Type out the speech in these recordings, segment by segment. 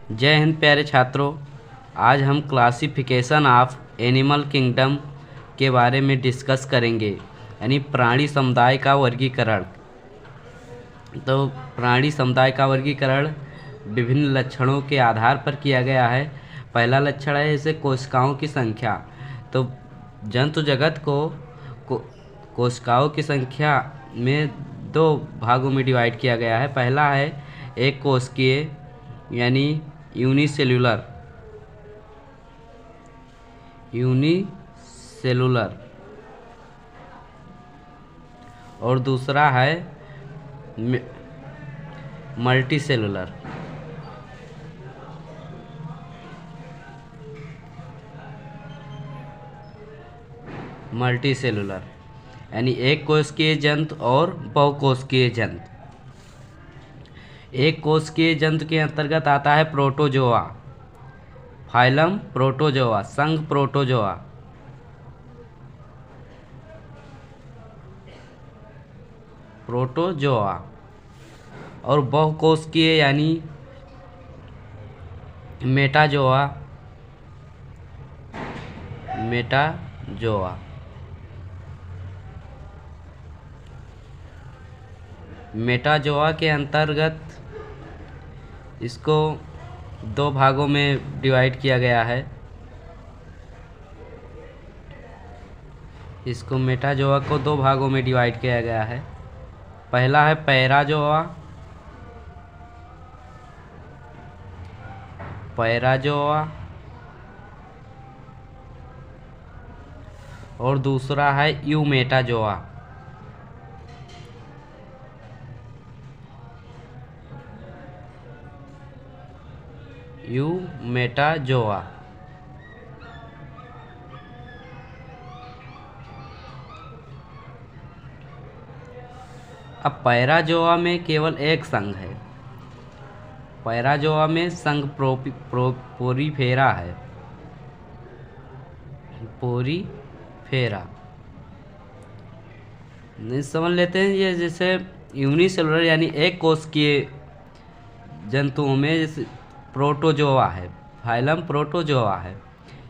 जय हिंद प्यारे छात्रों। आज हम क्लासिफिकेशन ऑफ एनिमल किंगडम के बारे में डिस्कस करेंगे, यानी प्राणी समुदाय का वर्गीकरण। तो प्राणी समुदाय का वर्गीकरण विभिन्न लक्षणों के आधार पर किया गया है। पहला लक्षण है जैसे कोशिकाओं की संख्या। तो जंतु जगत को कोशिकाओं की संख्या में दो भागों में डिवाइड किया गया है। पहला है एक कोशिकीय यानी यूनिसेलुलर और दूसरा है मल्टीसेलुलर। यानी एक कोशिकीय जंतु और बहुकोशिकीय जंतु। एक कोशिकीय जंतु के अंतर्गत आता है प्रोटोजोआ, फाइलम प्रोटोजोआ, संघ प्रोटोजोआ और बहुकोशिकीय यानी मेटाजोआ के अंतर्गत इसको दो भागों में डिवाइड किया गया है। इसको मेटाजोआ को दो भागों में डिवाइड किया गया है। पहला है पैराजोआ और दूसरा है यूमेटाजोआ। अब पैराजोआ में केवल एक संघ है। पैराजोआ में संघ पोरीफेरा है। समझ लेते हैं। ये जैसे यूनिसेलुलर यानी एक कोशिकीय जंतुओं में जैसे प्रोटोजोआ है, फाइलम प्रोटोजोआ है,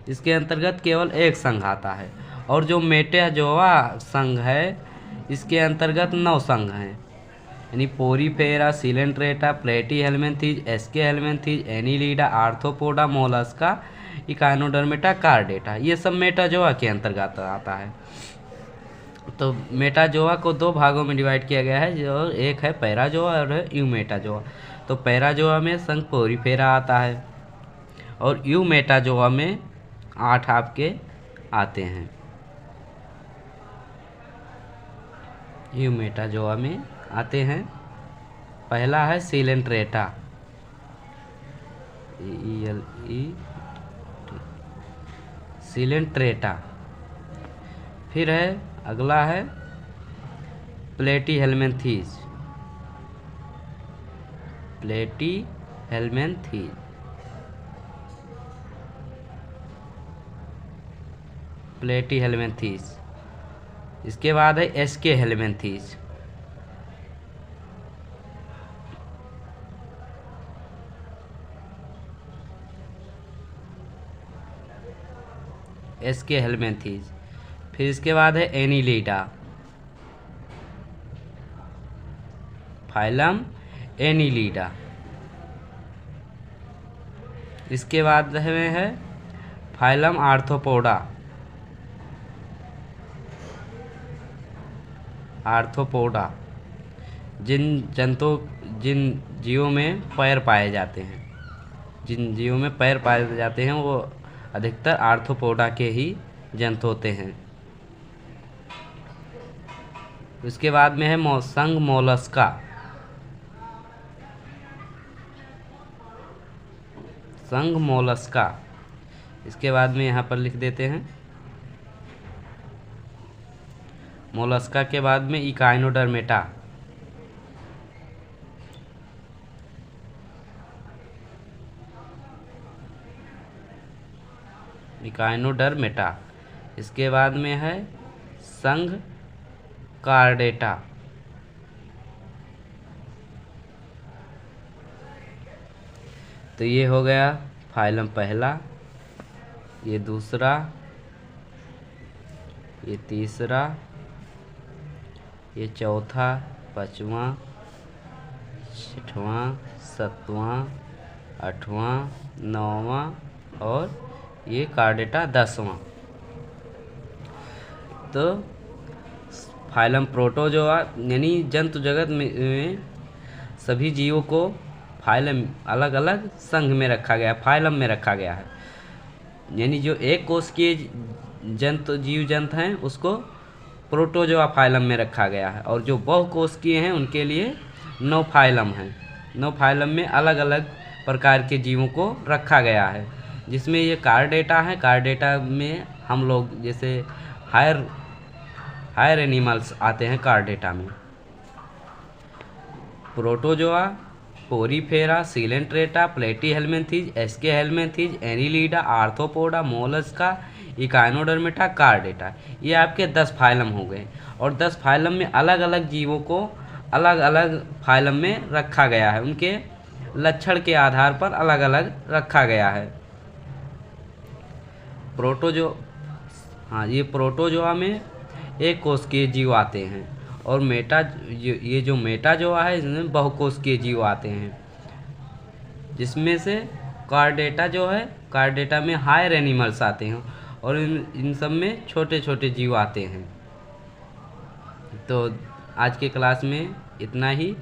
इसके अंतर्गत केवल एक संघ आता है। और जो मेटाजोआ संघ है इसके अंतर्गत 9 संघ हैं, यानी Porifera, Coelenterata, Platyhelminthes, Aschelminthes, Annelida, Arthropoda, Mollusca, Echinodermata, Chordata, ये सब मेटाजोआ के अंतर्गत आता है। तो मेटाजोआ को दो भागों में डिवाइड किया गया है, जो एक है पैराजोआ और यूमेटाजोआ। तो पैराजोआ में संघ पोरीफेरा आता है और यूमेटाजोआ में 8 आपके आते हैं। यूमेटाजोआ में आते हैं। पहला है सिलेंट्रेटा, सिलेंट्रेटा। फिर है अगला है प्लेटीहेल्मिन्थीज, इसके बाद है एस्केहेल्मिन्थीज, फिर इसके बाद है एनीलिडा, फाइलम एनीलिडा। इसके बाद में है फाइलम आर्थ्रोपोडा, जिन जीवों में पैर पाए जाते हैं, वो अधिकतर आर्थ्रोपोडा के ही जंतु होते हैं। उसके बाद में है संघ मोलस्का। इसके बाद में यहाँ पर लिख देते हैं। मोलस्का के बाद में इकाइनोडर्मेटा, इसके बाद में है संघ कार्डेटा, तो ये हो गया फाइलम पहला, ये दूसरा, ये तीसरा, ये चौथा, पाँचवा, छठवां, सातवां, आठवां, नौवां और ये कार्डेटा 10वां। तो फाइलम प्रोटोजोआ यानी जंतु जगत में सभी जीवों को फाइलम अलग अलग संघ में रखा गया, फाइलम में रखा गया है। यानी जो एक कोशिकीय जीव जंतु हैं उसको प्रोटोजोआ फाइलम में रखा गया है, और जो बहुकोशिकीय हैं उनके लिए 9 फाइलम हैं। 9 फाइलम में अलग अलग प्रकार के जीवों को रखा गया है, जिसमें ये कार्डेटा है। कार्डेटा में हम लोग जैसे हायर एनिमल्स आते हैं कार्डेटा में। Protozoa, Porifera, Coelenterata, Platyhelminthes, Aschelminthes, Annelida, Arthropoda, Mollusca, Echinodermata, Chordata, ये आपके 10 फाइलम हो गए। और 10 फाइलम में अलग अलग जीवों को अलग अलग फाइलम में रखा गया है, उनके लक्षण के आधार पर अलग अलग रखा गया है। ये प्रोटोजोआ में एक कोशिकीय जीव आते हैं, और ये जो मेटाजोआ है इसमें बहुकोशिकीय जीव आते हैं, जिसमें से कार्डेटा जो है, कार्डेटा में हायर एनिमल्स आते हैं, और इन सब में छोटे छोटे जीव आते हैं। तो आज के क्लास में इतना ही।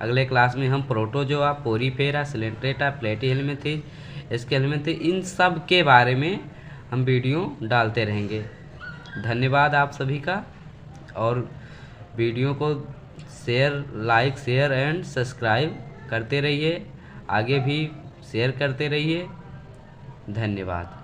अगले क्लास में हम प्रोटोजोआ, पोरीफेरा, सिलेंट्रेटा, प्लेटीहेल्मिन्थीज, एस्केहेल्मिन्थीज, इन सब के बारे में हम वीडियो डालते रहेंगे। धन्यवाद आप सभी का, और वीडियो को लाइक शेयर एंड सब्सक्राइब करते रहिए, आगे भी शेयर करते रहिए। धन्यवाद।